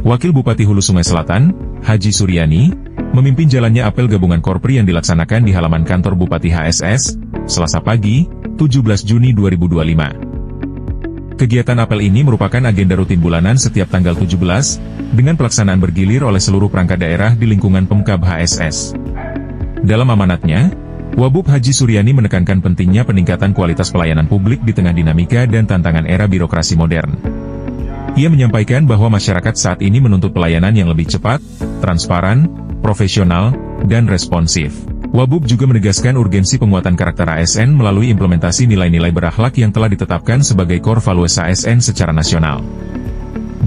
Wakil Bupati Hulu Sungai Selatan, Haji Suryani, memimpin jalannya apel gabungan Korpri yang dilaksanakan di halaman kantor Bupati HSS, Selasa pagi, 17 Juni 2025. Kegiatan apel ini merupakan agenda rutin bulanan setiap tanggal 17, dengan pelaksanaan bergilir oleh seluruh perangkat daerah di lingkungan Pemkab HSS. Dalam amanatnya, Wabub Haji Suryani menekankan pentingnya peningkatan kualitas pelayanan publik di tengah dinamika dan tantangan era birokrasi modern. Ia menyampaikan bahwa masyarakat saat ini menuntut pelayanan yang lebih cepat, transparan, profesional, dan responsif. Wabub juga menegaskan urgensi penguatan karakter ASN melalui implementasi nilai-nilai berakhlak yang telah ditetapkan sebagai core values ASN secara nasional.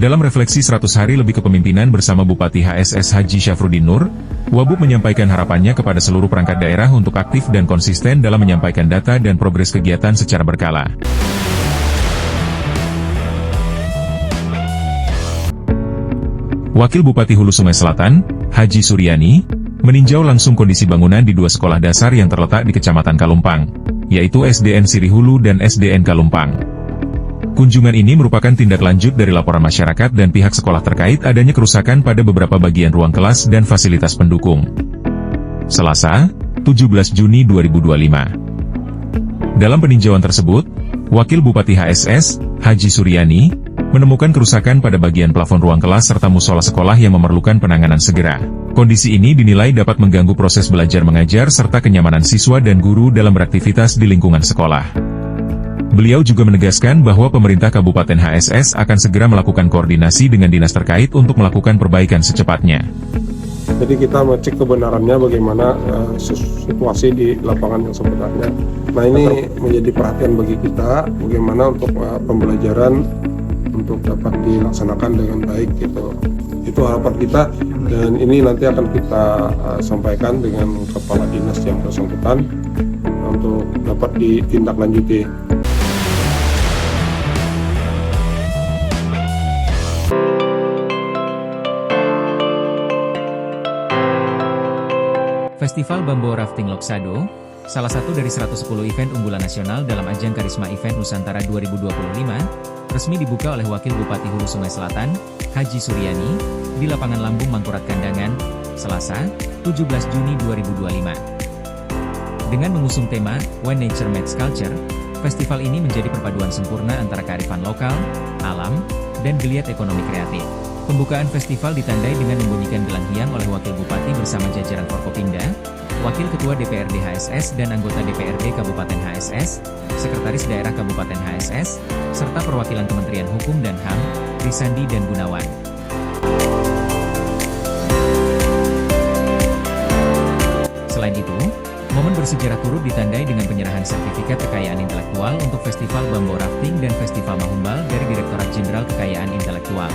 Dalam refleksi 100 hari lebih kepemimpinan bersama Bupati HSS Haji Syafruddin Nur, Wabub menyampaikan harapannya kepada seluruh perangkat daerah untuk aktif dan konsisten dalam menyampaikan data dan progres kegiatan secara berkala. Wakil Bupati Hulu Sungai Selatan, Haji Suryani, meninjau langsung kondisi bangunan di dua sekolah dasar yang terletak di Kecamatan Kalumpang, yaitu SDN Sirihulu dan SDN Kalumpang. Kunjungan ini merupakan tindak lanjut dari laporan masyarakat dan pihak sekolah terkait adanya kerusakan pada beberapa bagian ruang kelas dan fasilitas pendukung. Selasa, 17 Juni 2025. Dalam peninjauan tersebut, Wakil Bupati HSS, Haji Suryani, menemukan kerusakan pada bagian plafon ruang kelas serta musola sekolah yang memerlukan penanganan segera. Kondisi ini dinilai dapat mengganggu proses belajar mengajar serta kenyamanan siswa dan guru dalam beraktivitas di lingkungan sekolah. Beliau juga menegaskan bahwa pemerintah Kabupaten HSS akan segera melakukan koordinasi dengan dinas terkait untuk melakukan perbaikan secepatnya. Jadi kita mengecek kebenarannya bagaimana situasi di lapangan yang sebenarnya. Nah ini menjadi perhatian bagi kita, bagaimana untuk pembelajaran untuk dapat dilaksanakan dengan baik gitu. Itu harapan kita dan ini nanti akan kita sampaikan dengan kepala dinas yang bersangkutan untuk dapat ditindaklanjuti. Festival Bambo Rafting Loksado, salah satu dari 110 event unggulan nasional dalam ajang Karisma Event Nusantara 2025, resmi dibuka oleh Wakil Bupati Hulu Sungai Selatan, Haji Suryani, di lapangan Lambung Mangkurat Kandangan, Selasa, 17 Juni 2025. Dengan mengusung tema, When Nature Meets Culture, festival ini menjadi perpaduan sempurna antara kearifan lokal, alam, dan geliat ekonomi kreatif. Pembukaan festival ditandai dengan membunyikan gelang hiang oleh Wakil Bupati bersama jajaran Forkopimda, Wakil Ketua DPRD HSS dan anggota DPRD Kabupaten HSS, Sekretaris Daerah Kabupaten HSS, serta perwakilan Kementerian Hukum dan HAM, Risandi dan Gunawan. Selain itu, momen bersejarah turut ditandai dengan penyerahan sertifikat kekayaan intelektual untuk Festival Bambo Rafting dan Festival Mahumbal dari Direktorat Jenderal Kekayaan Intelektual.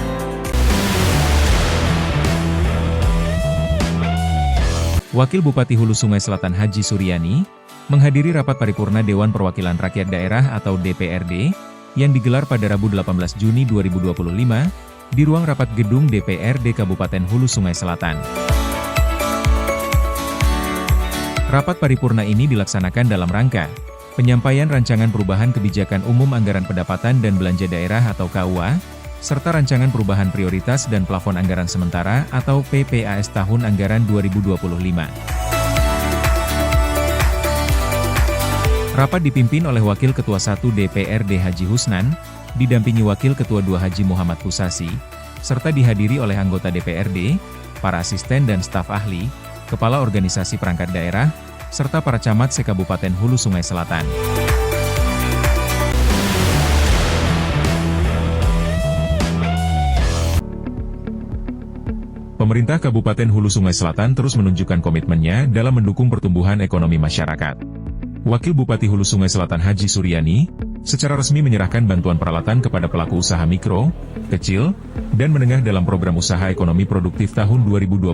Wakil Bupati Hulu Sungai Selatan Haji Suryani, menghadiri rapat paripurna Dewan Perwakilan Rakyat Daerah atau DPRD, yang digelar pada Rabu 18 Juni 2025, di ruang rapat gedung DPRD Kabupaten Hulu Sungai Selatan. Rapat paripurna ini dilaksanakan dalam rangka penyampaian rancangan perubahan kebijakan umum anggaran pendapatan dan belanja daerah atau KUA, serta rancangan perubahan prioritas dan plafon anggaran sementara atau PPAS tahun anggaran 2025. Rapat dipimpin oleh Wakil Ketua 1 DPRD Haji Husnan, didampingi Wakil Ketua 2 Haji Muhammad Pusasi, serta dihadiri oleh anggota DPRD, para asisten dan staf ahli, kepala organisasi perangkat daerah, serta para camat se-Kabupaten Hulu Sungai Selatan. Pemerintah Kabupaten Hulu Sungai Selatan terus menunjukkan komitmennya dalam mendukung pertumbuhan ekonomi masyarakat. Wakil Bupati Hulu Sungai Selatan Haji Suryani, secara resmi menyerahkan bantuan peralatan kepada pelaku usaha mikro, kecil, dan menengah dalam program usaha ekonomi produktif tahun 2025.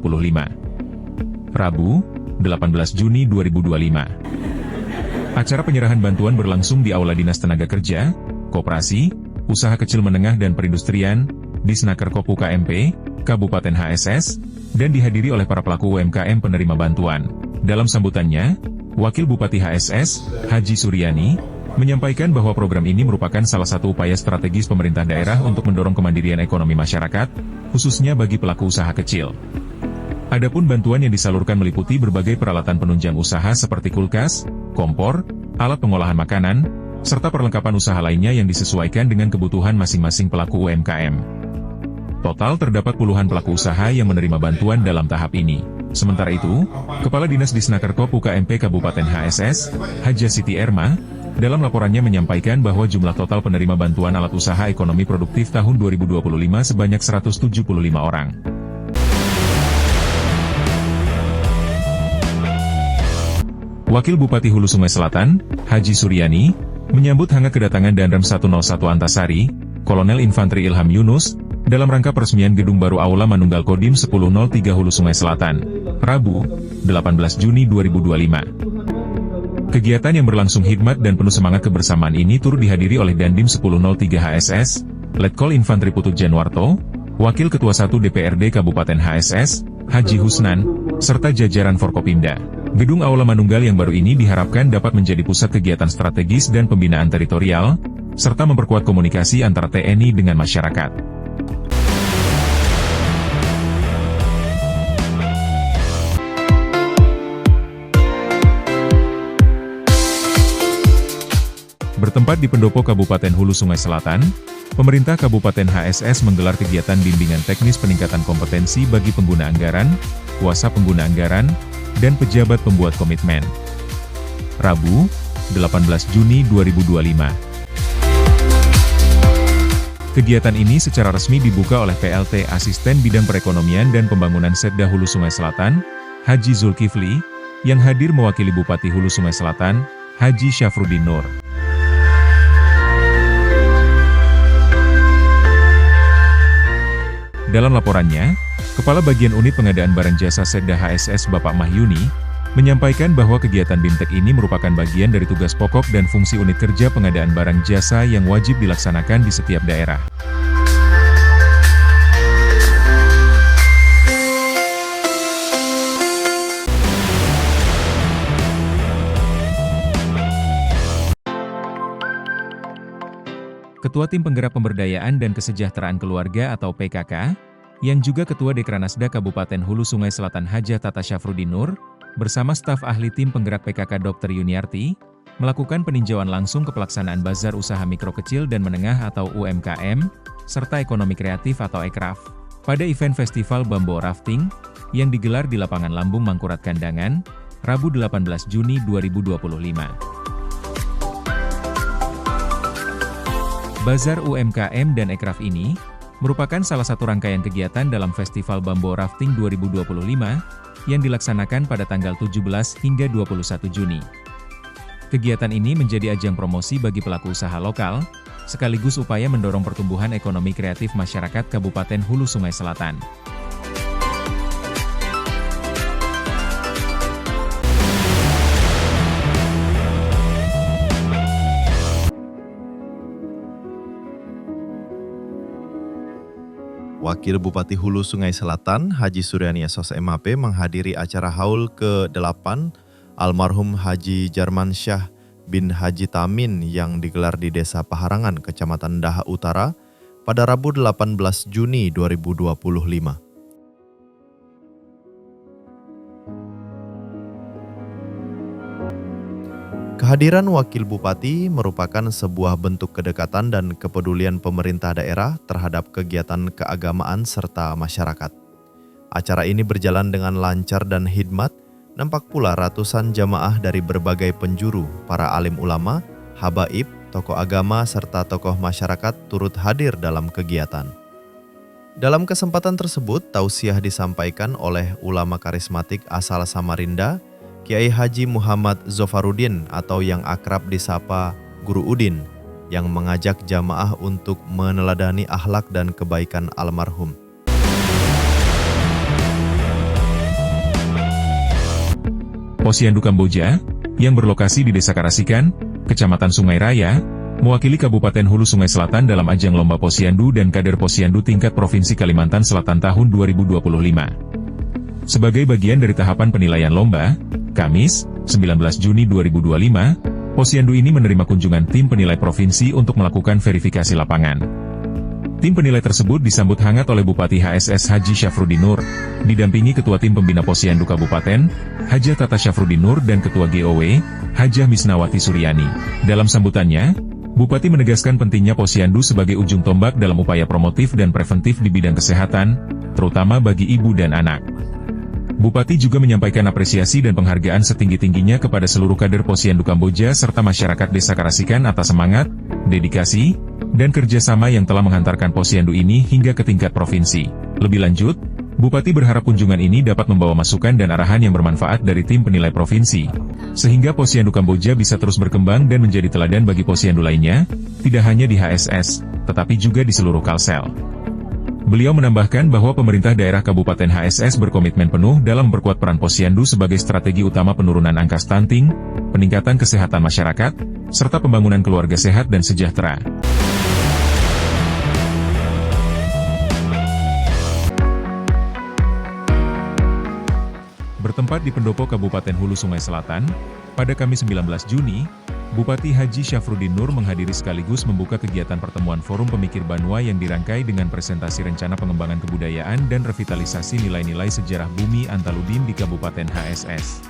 Rabu, 18 Juni 2025. Acara penyerahan bantuan berlangsung di Aula Dinas Tenaga Kerja, Koperasi, Usaha Kecil Menengah dan Perindustrian, Disnaker Kopu KMP, Kabupaten HSS, dan dihadiri oleh para pelaku UMKM penerima bantuan. Dalam sambutannya, Wakil Bupati HSS, Haji Suryani, menyampaikan bahwa program ini merupakan salah satu upaya strategis pemerintah daerah untuk mendorong kemandirian ekonomi masyarakat, khususnya bagi pelaku usaha kecil. Adapun bantuan yang disalurkan meliputi berbagai peralatan penunjang usaha seperti kulkas, kompor, alat pengolahan makanan, serta perlengkapan usaha lainnya yang disesuaikan dengan kebutuhan masing-masing pelaku UMKM. Total terdapat puluhan pelaku usaha yang menerima bantuan dalam tahap ini. Sementara itu, Kepala Dinas Disnakerkop UKMP Kabupaten HSS, Haja Siti Erma, dalam laporannya menyampaikan bahwa jumlah total penerima bantuan alat usaha ekonomi produktif tahun 2025 sebanyak 175 orang. Wakil Bupati Hulu Sungai Selatan, Haji Suryani, menyambut hangat kedatangan Danrem 101 Antasari, Kolonel Infanteri Ilham Yunus, dalam rangka peresmian gedung baru Aula Manunggal Kodim 1003 Hulu Sungai Selatan, Rabu, 18 Juni 2025. Kegiatan yang berlangsung hikmat dan penuh semangat kebersamaan ini turut dihadiri oleh Dandim 1003 HSS, Letkol Infanteri Putut Januarto, Wakil Ketua 1 DPRD Kabupaten HSS, Haji Husnan, serta jajaran Forkopimda. Gedung Aula Manunggal yang baru ini diharapkan dapat menjadi pusat kegiatan strategis dan pembinaan teritorial, serta memperkuat komunikasi antara TNI dengan masyarakat. Bertempat di pendopo Kabupaten Hulu Sungai Selatan, pemerintah Kabupaten HSS menggelar kegiatan bimbingan teknis peningkatan kompetensi bagi pengguna anggaran, kuasa pengguna anggaran, dan pejabat pembuat komitmen. Rabu, 18 Juni 2025. Kegiatan ini secara resmi dibuka oleh PLT Asisten Bidang Perekonomian dan Pembangunan Setda Hulu Sungai Selatan, Haji Zulkifli, yang hadir mewakili Bupati Hulu Sungai Selatan, Haji Syafruddin Nur. Dalam laporannya, Kepala Bagian Unit Pengadaan Barang Jasa Setda HSS Bapak Mahyuni, menyampaikan bahwa kegiatan BIMTEK ini merupakan bagian dari tugas pokok dan fungsi unit kerja pengadaan barang jasa yang wajib dilaksanakan di setiap daerah. Ketua Tim Penggerak Pemberdayaan dan Kesejahteraan Keluarga atau PKK, yang juga Ketua Dekranasda Kabupaten Hulu Sungai Selatan Haja Tata Syafruddin Nur, bersama staf ahli Tim Penggerak PKK Dr. Yuniarti, melakukan peninjauan langsung ke pelaksanaan Bazar Usaha Mikro Kecil dan Menengah atau UMKM, serta Ekonomi Kreatif atau Ekraf, pada event Festival Bambo Rafting, yang digelar di Lapangan Lambung Mangkurat Kandangan, Rabu 18 Juni 2025. Bazar UMKM dan Ekraf ini merupakan salah satu rangkaian kegiatan dalam Festival Bambo Rafting 2025 yang dilaksanakan pada tanggal 17 hingga 21 Juni. Kegiatan ini menjadi ajang promosi bagi pelaku usaha lokal, sekaligus upaya mendorong pertumbuhan ekonomi kreatif masyarakat Kabupaten Hulu Sungai Selatan. Wakil Bupati Hulu Sungai Selatan, Haji Suryani SOS MAP menghadiri acara haul ke-8 almarhum Haji Jarmansyah bin Haji Tamin yang digelar di Desa Paharangan, Kecamatan Daha Utara, pada Rabu 18 Juni 2025. Kehadiran Wakil Bupati merupakan sebuah bentuk kedekatan dan kepedulian pemerintah daerah terhadap kegiatan keagamaan serta masyarakat. Acara ini berjalan dengan lancar dan hikmat, nampak pula ratusan jamaah dari berbagai penjuru, para alim ulama, habaib, tokoh agama, serta tokoh masyarakat turut hadir dalam kegiatan. Dalam kesempatan tersebut, tausiah disampaikan oleh ulama karismatik asal Samarinda, Kiai Haji Muhammad Zofaruddin atau yang akrab disapa Guru Udin, yang mengajak jamaah untuk meneladani akhlak dan kebaikan almarhum. Posyandu Kamboja, yang berlokasi di Desa Karasikan, Kecamatan Sungai Raya, mewakili Kabupaten Hulu Sungai Selatan dalam ajang Lomba Posyandu dan Kader Posyandu tingkat Provinsi Kalimantan Selatan tahun 2025. Sebagai bagian dari tahapan penilaian lomba, Kamis, 19 Juni 2025, Posyandu ini menerima kunjungan tim penilai provinsi untuk melakukan verifikasi lapangan. Tim penilai tersebut disambut hangat oleh Bupati HSS Haji Syafruddin Nur, didampingi Ketua Tim Pembina Posyandu Kabupaten, Hajah Tata Syafruddin Nur dan Ketua GOW, Hajah Misnawati Suryani. Dalam sambutannya, Bupati menegaskan pentingnya Posyandu sebagai ujung tombak dalam upaya promotif dan preventif di bidang kesehatan, terutama bagi ibu dan anak. Bupati juga menyampaikan apresiasi dan penghargaan setinggi-tingginya kepada seluruh kader Posyandu Kamboja serta masyarakat Desa Karasikan atas semangat, dedikasi, dan kerjasama yang telah menghantarkan Posyandu ini hingga ke tingkat provinsi. Lebih lanjut, Bupati berharap kunjungan ini dapat membawa masukan dan arahan yang bermanfaat dari tim penilai provinsi, sehingga Posyandu Kamboja bisa terus berkembang dan menjadi teladan bagi Posyandu lainnya, tidak hanya di HSS, tetapi juga di seluruh Kalsel. Beliau menambahkan bahwa pemerintah daerah Kabupaten HSS berkomitmen penuh dalam memperkuat peran Posyandu sebagai strategi utama penurunan angka stunting, peningkatan kesehatan masyarakat, serta pembangunan keluarga sehat dan sejahtera. Bertempat di Pendopo Kabupaten Hulu Sungai Selatan, pada Kamis 19 Juni, Bupati Haji Syafruddin Nur menghadiri sekaligus membuka kegiatan pertemuan Forum Pemikir Banua yang dirangkai dengan presentasi rencana pengembangan kebudayaan dan revitalisasi nilai-nilai sejarah bumi Antaludim di Kabupaten HSS.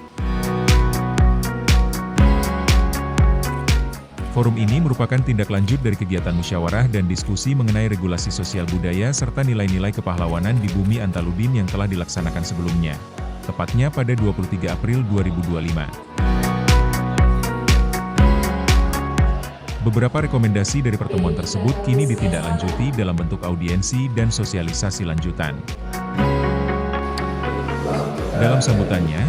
Forum ini merupakan tindak lanjut dari kegiatan musyawarah dan diskusi mengenai regulasi sosial budaya serta nilai-nilai kepahlawanan di bumi Antaludim yang telah dilaksanakan sebelumnya, tepatnya pada 23 April 2025. Beberapa rekomendasi dari pertemuan tersebut kini ditindaklanjuti dalam bentuk audiensi dan sosialisasi lanjutan. Dalam sambutannya,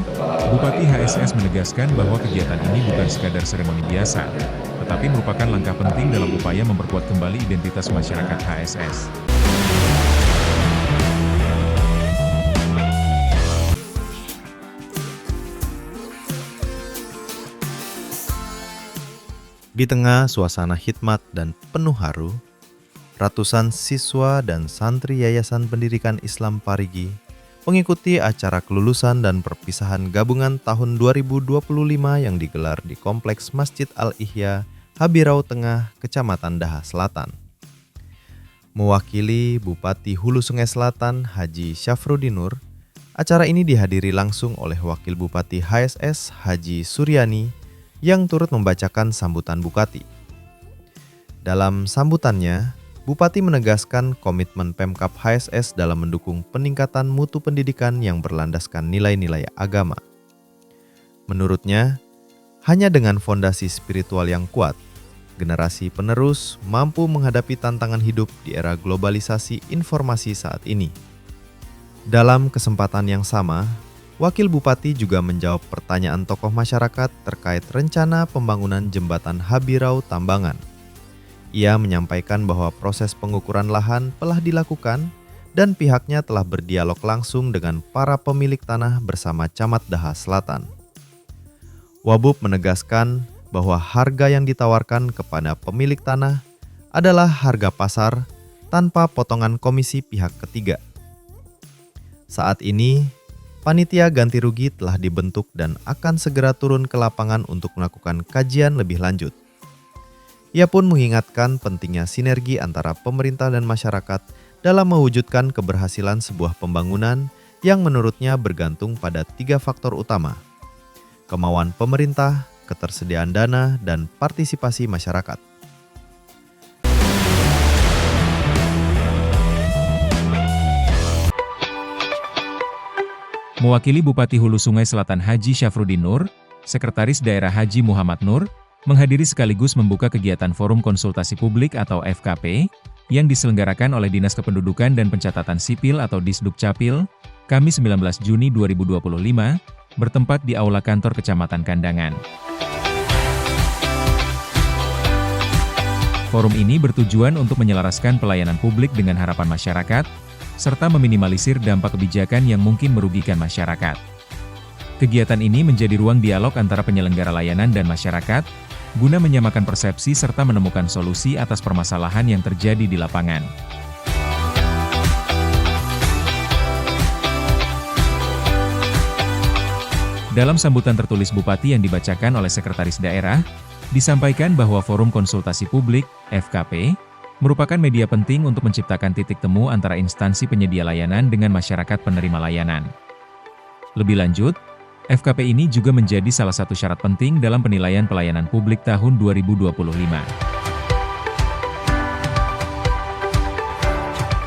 Bupati HSS menegaskan bahwa kegiatan ini bukan sekadar seremoni biasa, tetapi merupakan langkah penting dalam upaya memperkuat kembali identitas masyarakat HSS. Di tengah suasana hikmat dan penuh haru, ratusan siswa dan santri Yayasan Pendidikan Islam Parigi mengikuti acara kelulusan dan perpisahan gabungan tahun 2025 yang digelar di Kompleks Masjid Al-Ihya, Habirau Tengah, Kecamatan Daha Selatan. Mewakili Bupati Hulu Sungai Selatan Haji Syafruddin Nur, acara ini dihadiri langsung oleh Wakil Bupati HSS Haji Suryani yang turut membacakan sambutan Bupati. Dalam sambutannya, Bupati menegaskan komitmen Pemkab HSS dalam mendukung peningkatan mutu pendidikan yang berlandaskan nilai-nilai agama. Menurutnya, hanya dengan fondasi spiritual yang kuat, generasi penerus mampu menghadapi tantangan hidup di era globalisasi informasi saat ini. Dalam kesempatan yang sama, Wakil Bupati juga menjawab pertanyaan tokoh masyarakat terkait rencana pembangunan jembatan Habirau Tambangan. Ia menyampaikan bahwa proses pengukuran lahan telah dilakukan dan pihaknya telah berdialog langsung dengan para pemilik tanah bersama Camat Daha Selatan. Wabub menegaskan bahwa harga yang ditawarkan kepada pemilik tanah adalah harga pasar tanpa potongan komisi pihak ketiga. Saat ini, panitia ganti rugi telah dibentuk dan akan segera turun ke lapangan untuk melakukan kajian lebih lanjut. Ia pun mengingatkan pentingnya sinergi antara pemerintah dan masyarakat dalam mewujudkan keberhasilan sebuah pembangunan yang menurutnya bergantung pada 3 faktor utama: kemauan pemerintah, ketersediaan dana, dan partisipasi masyarakat. Mewakili Bupati Hulu Sungai Selatan Haji Syafruddin Nur, Sekretaris Daerah Haji Muhammad Nur, menghadiri sekaligus membuka kegiatan Forum Konsultasi Publik atau FKP, yang diselenggarakan oleh Dinas Kependudukan dan Pencatatan Sipil atau Disdukcapil, Kamis 19 Juni 2025, bertempat di Aula Kantor Kecamatan Kandangan. Forum ini bertujuan untuk menyelaraskan pelayanan publik dengan harapan masyarakat, serta meminimalisir dampak kebijakan yang mungkin merugikan masyarakat. Kegiatan ini menjadi ruang dialog antara penyelenggara layanan dan masyarakat, guna menyamakan persepsi serta menemukan solusi atas permasalahan yang terjadi di lapangan. Dalam sambutan tertulis Bupati yang dibacakan oleh Sekretaris Daerah, Disampaikan bahwa Forum Konsultasi Publik, FKP, merupakan media penting untuk menciptakan titik temu antara instansi penyedia layanan dengan masyarakat penerima layanan. Lebih lanjut, FKP ini juga menjadi salah satu syarat penting dalam penilaian pelayanan publik tahun 2025.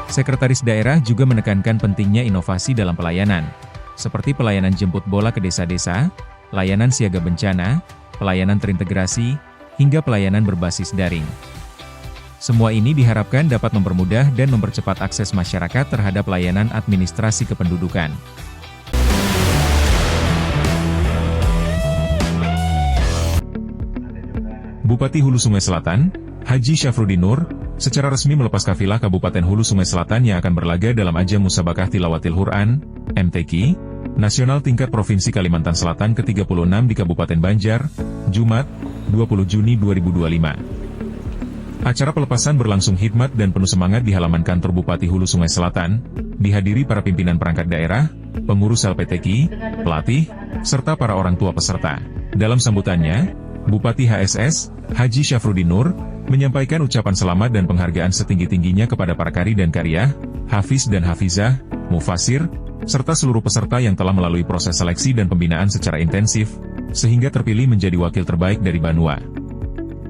Sekretaris daerah juga menekankan pentingnya inovasi dalam pelayanan, seperti pelayanan jemput bola ke desa-desa, layanan siaga bencana, pelayanan terintegrasi, hingga pelayanan berbasis daring. Semua ini diharapkan dapat mempermudah dan mempercepat akses masyarakat terhadap layanan administrasi kependudukan. Bupati Hulu Sungai Selatan, Haji Syafruddin Nur, secara resmi melepas kafilah Kabupaten Hulu Sungai Selatan yang akan berlaga dalam ajang Musabakah Tilawatil Quran, MTQ, Nasional Tingkat Provinsi Kalimantan Selatan ke-36 di Kabupaten Banjar, Jumat, 20 Juni 2025. Acara pelepasan berlangsung hikmat dan penuh semangat di halaman kantor Bupati Hulu Sungai Selatan, dihadiri para pimpinan perangkat daerah, pengurus LPTQ, pelatih, serta para orang tua peserta. Dalam sambutannya, Bupati HSS, Haji Syafruddin Nur, menyampaikan ucapan selamat dan penghargaan setinggi-tingginya kepada para kari dan kariyah, hafiz dan hafizah, mufasir, serta seluruh peserta yang telah melalui proses seleksi dan pembinaan secara intensif, sehingga terpilih menjadi wakil terbaik dari Banua.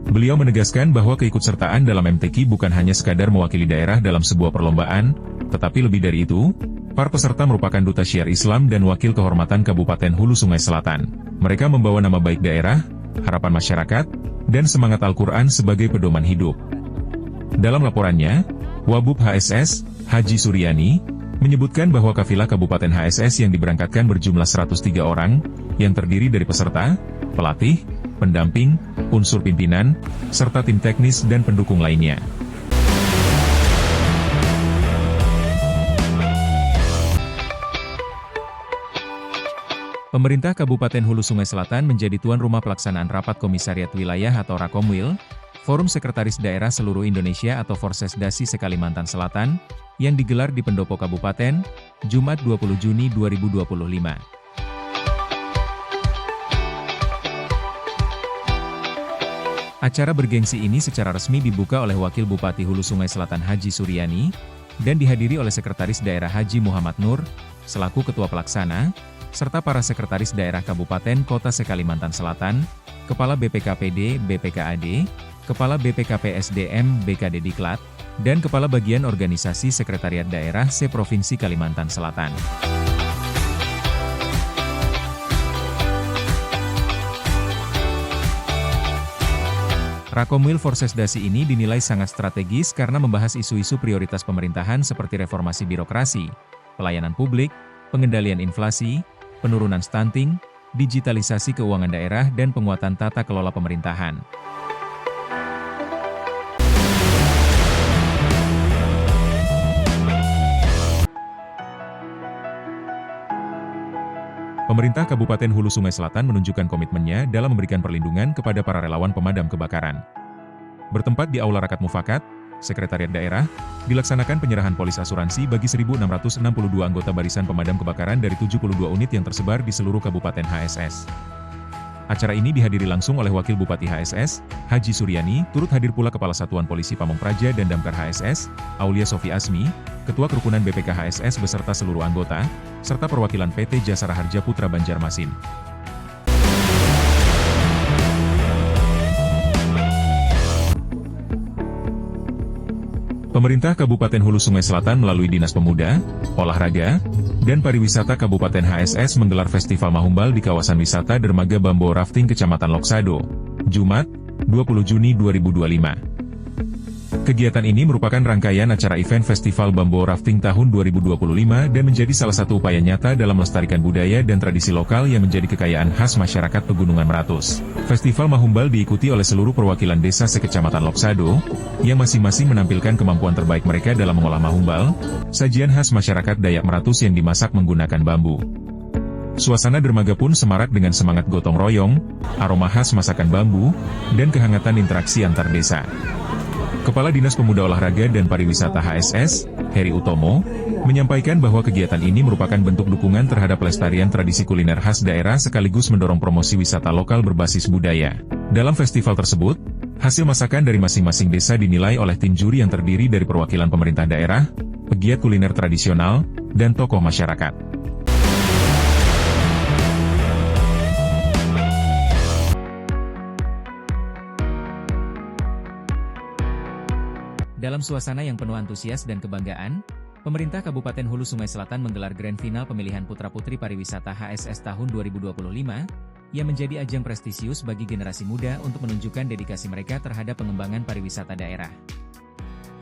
Beliau menegaskan bahwa keikutsertaan dalam MTQ bukan hanya sekadar mewakili daerah dalam sebuah perlombaan, tetapi lebih dari itu, para peserta merupakan duta syiar Islam dan wakil kehormatan Kabupaten Hulu Sungai Selatan. Mereka membawa nama baik daerah, harapan masyarakat, dan semangat Al-Quran sebagai pedoman hidup. Dalam laporannya, Wabub HSS, Haji Suryani, menyebutkan bahwa kafilah Kabupaten HSS yang diberangkatkan berjumlah 103 orang, yang terdiri dari peserta, pelatih, pendamping, unsur pimpinan, serta tim teknis dan pendukung lainnya. Pemerintah Kabupaten Hulu Sungai Selatan menjadi tuan rumah pelaksanaan Rapat Komisariat Wilayah atau Rakomwil, Forum Sekretaris Daerah Seluruh Indonesia atau Forsesdasi se-Kalimantan Selatan, yang digelar di Pendopo Kabupaten, Jumat 20 Juni 2025. Acara bergengsi ini secara resmi dibuka oleh Wakil Bupati Hulu Sungai Selatan Haji Suryani, dan dihadiri oleh Sekretaris Daerah Haji Muhammad Nur, selaku Ketua Pelaksana, serta para Sekretaris Daerah Kabupaten Kota se-Kalimantan Selatan, Kepala BPKPD BPKAD, Kepala BPKPSDM BKD Diklat, dan Kepala Bagian Organisasi Sekretariat Daerah se-Provinsi Kalimantan Selatan. Rakomwil Forsesdasi ini dinilai sangat strategis karena membahas isu-isu prioritas pemerintahan seperti reformasi birokrasi, pelayanan publik, pengendalian inflasi, penurunan stunting, digitalisasi keuangan daerah dan penguatan tata kelola pemerintahan. Pemerintah Kabupaten Hulu Sungai Selatan menunjukkan komitmennya dalam memberikan perlindungan kepada para relawan pemadam kebakaran. Bertempat di Aula Rakat Mufakat, Sekretariat Daerah, dilaksanakan penyerahan polis asuransi bagi 1.662 anggota barisan pemadam kebakaran dari 72 unit yang tersebar di seluruh Kabupaten HSS. Acara ini dihadiri langsung oleh Wakil Bupati HSS, Haji Suryani, turut hadir pula Kepala Satuan Polisi Pamong Praja dan Damkar HSS, Aulia Sofi Asmi, Ketua Kerukunan BPK HSS beserta seluruh anggota, serta perwakilan PT Jasara Harja Putra Banjarmasin. Pemerintah Kabupaten Hulu Sungai Selatan melalui Dinas Pemuda, Olahraga, dan Pariwisata Kabupaten HSS menggelar Festival Mahumbal di kawasan wisata Dermaga Bambo Rafting Kecamatan Loksado, Jumat, 20 Juni 2025. Kegiatan ini merupakan rangkaian acara event Festival Bambo Rafting tahun 2025 dan menjadi salah satu upaya nyata dalam melestarikan budaya dan tradisi lokal yang menjadi kekayaan khas masyarakat Pegunungan Meratus. Festival Mahumbal diikuti oleh seluruh perwakilan desa sekecamatan Loksado, yang masing-masing menampilkan kemampuan terbaik mereka dalam mengolah mahumbal, sajian khas masyarakat Dayak Meratus yang dimasak menggunakan bambu. Suasana dermaga pun semarak dengan semangat gotong royong, aroma khas masakan bambu, dan kehangatan interaksi antar desa. Kepala Dinas Pemuda Olahraga dan Pariwisata HSS, Heri Utomo, menyampaikan bahwa kegiatan ini merupakan bentuk dukungan terhadap pelestarian tradisi kuliner khas daerah sekaligus mendorong promosi wisata lokal berbasis budaya. Dalam festival tersebut, hasil masakan dari masing-masing desa dinilai oleh tim juri yang terdiri dari perwakilan pemerintah daerah, pegiat kuliner tradisional, dan tokoh masyarakat. Dalam suasana yang penuh antusias dan kebanggaan, pemerintah Kabupaten Hulu Sungai Selatan menggelar Grand Final pemilihan Putra-Putri Pariwisata HSS tahun 2025, yang menjadi ajang prestisius bagi generasi muda untuk menunjukkan dedikasi mereka terhadap pengembangan pariwisata daerah.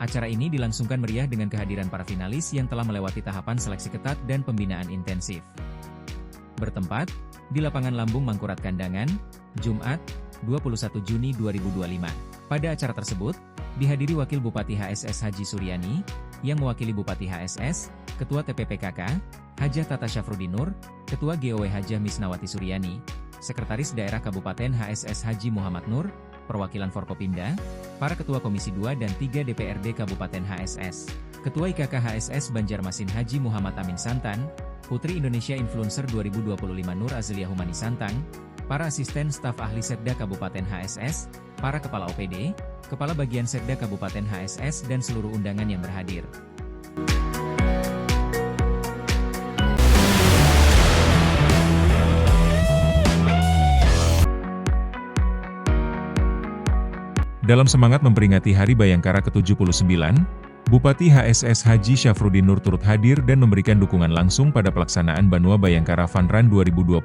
Acara ini dilangsungkan meriah dengan kehadiran para finalis yang telah melewati tahapan seleksi ketat dan pembinaan intensif. Bertempat di lapangan Lambung Mangkurat Kandangan, Jumat, 21 Juni 2025. Pada acara tersebut, dihadiri Wakil Bupati HSS Haji Suryani, yang mewakili Bupati HSS, Ketua TPPKK, Hajah Tata Syafruddin Nur, Ketua GOW Hajah Misnawati Suryani, Sekretaris Daerah Kabupaten HSS Haji Muhammad Nur, perwakilan Forkopimda, para Ketua Komisi 2 dan 3 DPRD Kabupaten HSS, Ketua IKK HSS Banjarmasin Haji Muhammad Amin Santan, Putri Indonesia Influencer 2025 Nur Azelia Humani Santang, para asisten staf ahli Setda Kabupaten HSS, para kepala OPD, kepala bagian Setda Kabupaten HSS dan seluruh undangan yang berhadir. Dalam semangat memperingati Hari Bayangkara ke-79, Bupati HSS Haji Syafruddin Nur turut hadir dan memberikan dukungan langsung pada pelaksanaan Banua Bayangkara Fun Run 2025,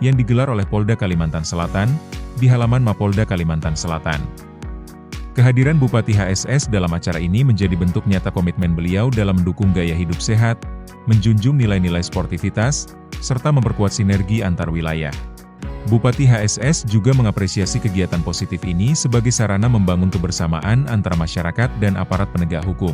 yang digelar oleh Polda Kalimantan Selatan, di halaman Mapolda Kalimantan Selatan. Kehadiran Bupati HSS dalam acara ini menjadi bentuk nyata komitmen beliau dalam mendukung gaya hidup sehat, menjunjung nilai-nilai sportivitas, serta memperkuat sinergi antar wilayah. Bupati HSS juga mengapresiasi kegiatan positif ini sebagai sarana membangun kebersamaan antara masyarakat dan aparat penegak hukum.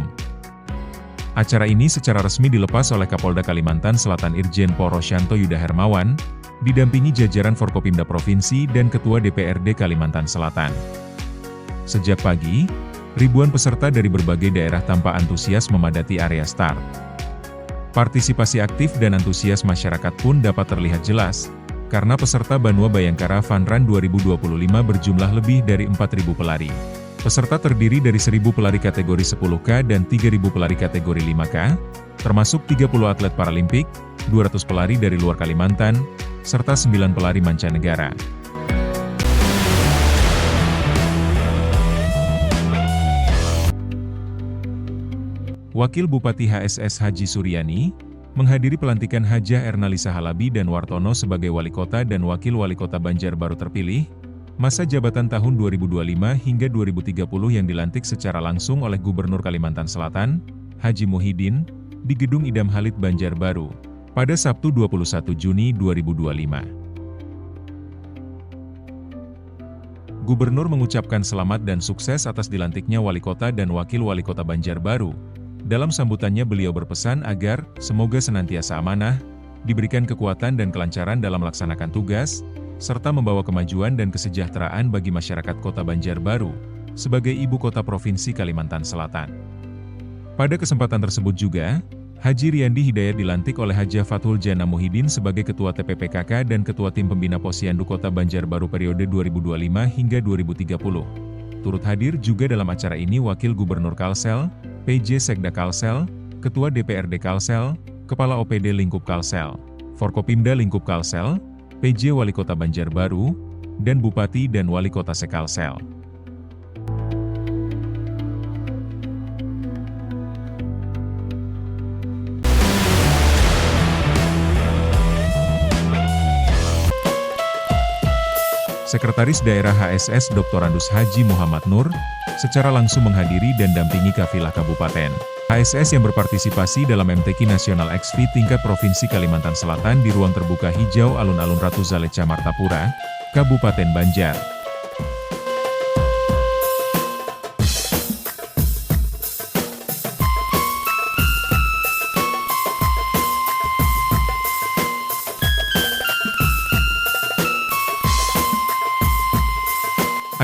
Acara ini secara resmi dilepas oleh Kapolda Kalimantan Selatan Irjen Pol Rosyanto Yuda Hermawan, didampingi jajaran Forkopimda Provinsi dan Ketua DPRD Kalimantan Selatan. Sejak pagi, ribuan peserta dari berbagai daerah tanpa antusias memadati area start. Partisipasi aktif dan antusias masyarakat pun dapat terlihat jelas, karena peserta Banua Bayangkara Fun Run 2025 berjumlah lebih dari 4.000 pelari. Peserta terdiri dari 1.000 pelari kategori 10K dan 3.000 pelari kategori 5K, termasuk 30 atlet Paralimpik, 200 pelari dari luar Kalimantan, serta 9 pelari mancanegara. Wakil Bupati HSS Haji Suryani menghadiri pelantikan Hajah Ernalisa Halabi dan Wartono sebagai Wali Kota dan Wakil Wali Kota Banjarbaru terpilih, masa jabatan tahun 2025 hingga 2030 yang dilantik secara langsung oleh Gubernur Kalimantan Selatan, Haji Muhyiddin, di Gedung Idam Halid Banjarbaru, pada Sabtu 21 Juni 2025. Gubernur mengucapkan selamat dan sukses atas dilantiknya Wali Kota dan Wakil Wali Kota Banjarbaru. Dalam sambutannya beliau berpesan agar, semoga senantiasa amanah, diberikan kekuatan dan kelancaran dalam melaksanakan tugas, serta membawa kemajuan dan kesejahteraan bagi masyarakat Kota Banjarbaru, sebagai Ibu Kota Provinsi Kalimantan Selatan. Pada kesempatan tersebut juga, Haji Riyandi Hidayat dilantik oleh Hajah Fathul Jana Muhyiddin sebagai Ketua TPPKK dan Ketua Tim Pembina Posyandu Kota Banjarbaru periode 2025 hingga 2030. Turut hadir juga dalam acara ini Wakil Gubernur Kalsel, PJ Sekda Kalsel, Ketua DPRD Kalsel, Kepala OPD Lingkup Kalsel, Forkopimda Lingkup Kalsel, PJ Wali Kota Banjarbaru, dan Bupati dan Wali Kota Sekalsel. Sekretaris Daerah HSS Dr. Andus Haji Muhammad Nur, secara langsung menghadiri dan dampingi kafilah kabupaten HSS yang berpartisipasi dalam MTQ Nasional XV tingkat Provinsi Kalimantan Selatan di ruang terbuka hijau Alun-Alun Ratu Zaleca Martapura, Kabupaten Banjar.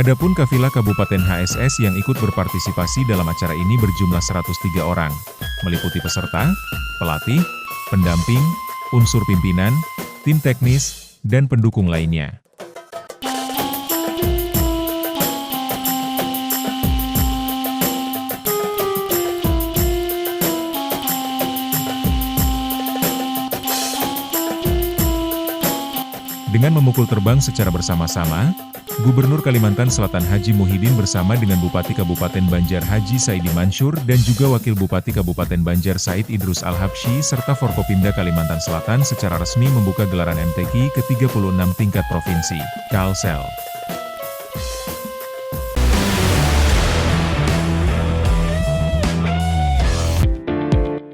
Adapun kafilah Kabupaten HSS yang ikut berpartisipasi dalam acara ini berjumlah 103 orang, meliputi peserta, pelatih, pendamping, unsur pimpinan, tim teknis, dan pendukung lainnya. Dengan memukul terbang secara bersama-sama, Gubernur Kalimantan Selatan Haji Muhyiddin bersama dengan Bupati Kabupaten Banjar Haji Saidi Mansur dan juga Wakil Bupati Kabupaten Banjar Said Idrus Al-Habsyi serta Forkopimda Kalimantan Selatan secara resmi membuka gelaran MTQ ke-36 tingkat provinsi, Kalsel.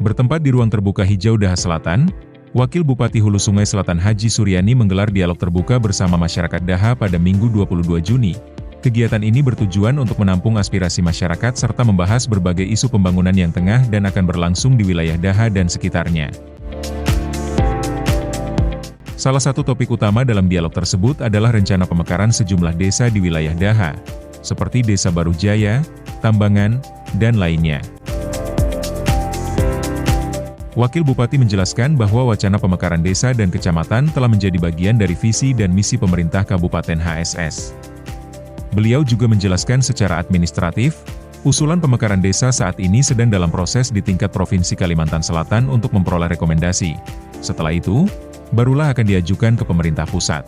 Bertempat di ruang terbuka hijau Daha Selatan, Wakil Bupati Hulu Sungai Selatan Haji Suryani menggelar dialog terbuka bersama masyarakat Daha pada Minggu 22 Juni. Kegiatan ini bertujuan untuk menampung aspirasi masyarakat serta membahas berbagai isu pembangunan yang tengah dan akan berlangsung di wilayah Daha dan sekitarnya. Salah satu topik utama dalam dialog tersebut adalah rencana pemekaran sejumlah desa di wilayah Daha, seperti Desa Baru Jaya, Tambangan, dan lainnya. Wakil Bupati menjelaskan bahwa wacana pemekaran desa dan kecamatan telah menjadi bagian dari visi dan misi pemerintah Kabupaten HSS. Beliau juga menjelaskan secara administratif, usulan pemekaran desa saat ini sedang dalam proses di tingkat Provinsi Kalimantan Selatan untuk memperoleh rekomendasi. Setelah itu, barulah akan diajukan ke pemerintah pusat.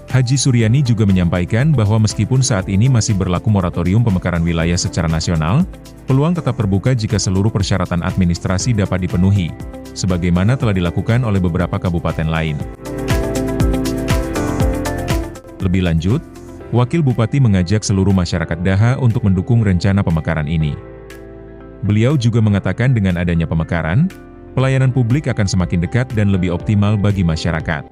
Haji Suryani juga menyampaikan bahwa meskipun saat ini masih berlaku moratorium pemekaran wilayah secara nasional, peluang tetap terbuka jika seluruh persyaratan administrasi dapat dipenuhi, sebagaimana telah dilakukan oleh beberapa kabupaten lain. Lebih lanjut, Wakil Bupati mengajak seluruh masyarakat Daha untuk mendukung rencana pemekaran ini. Beliau juga mengatakan dengan adanya pemekaran, pelayanan publik akan semakin dekat dan lebih optimal bagi masyarakat.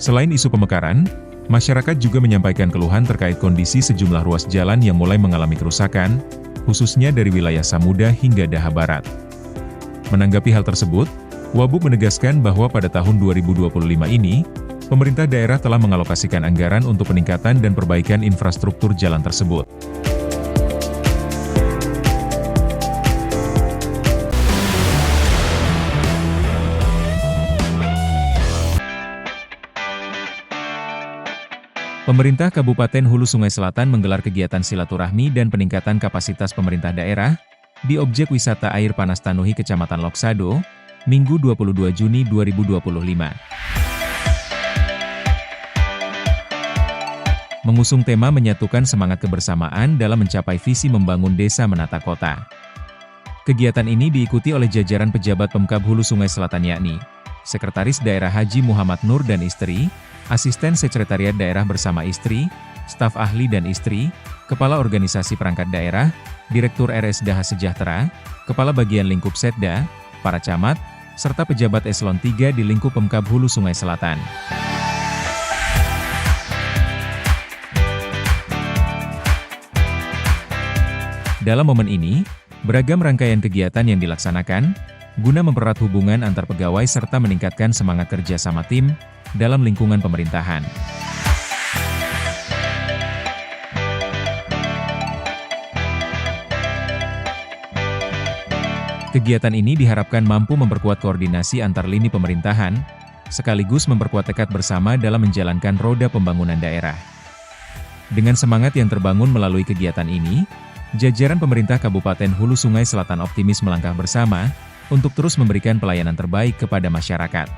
Selain isu pemekaran, masyarakat juga menyampaikan keluhan terkait kondisi sejumlah ruas jalan yang mulai mengalami kerusakan, khususnya dari wilayah Samuda hingga Daha Barat. Menanggapi hal tersebut, Wabub menegaskan bahwa pada tahun 2025 ini, pemerintah daerah telah mengalokasikan anggaran untuk peningkatan dan perbaikan infrastruktur jalan tersebut. Pemerintah Kabupaten Hulu Sungai Selatan menggelar kegiatan silaturahmi dan peningkatan kapasitas pemerintah daerah di objek wisata air panas Tanuhi Kecamatan Loksado, Minggu 22 Juni 2025. Mengusung tema menyatukan semangat kebersamaan dalam mencapai visi membangun desa menata kota. Kegiatan ini diikuti oleh jajaran pejabat Pemkab Hulu Sungai Selatan yakni Sekretaris Daerah Haji Muhammad Nur dan istri, Asisten Sekretariat Daerah bersama istri, staf ahli dan istri, Kepala Organisasi Perangkat Daerah, Direktur RS Daha Sejahtera, Kepala Bagian Lingkup Setda, para camat, serta pejabat eselon 3 di lingkup Pemkab Hulu Sungai Selatan. Dalam momen ini, beragam rangkaian kegiatan yang dilaksanakan, guna mempererat hubungan antar pegawai serta meningkatkan semangat kerja sama tim, dalam lingkungan pemerintahan. Kegiatan ini diharapkan mampu memperkuat koordinasi antar lini pemerintahan, sekaligus memperkuat tekad bersama dalam menjalankan roda pembangunan daerah. Dengan semangat yang terbangun melalui kegiatan ini, jajaran pemerintah Kabupaten Hulu Sungai Selatan optimis melangkah bersama, untuk terus memberikan pelayanan terbaik kepada masyarakat.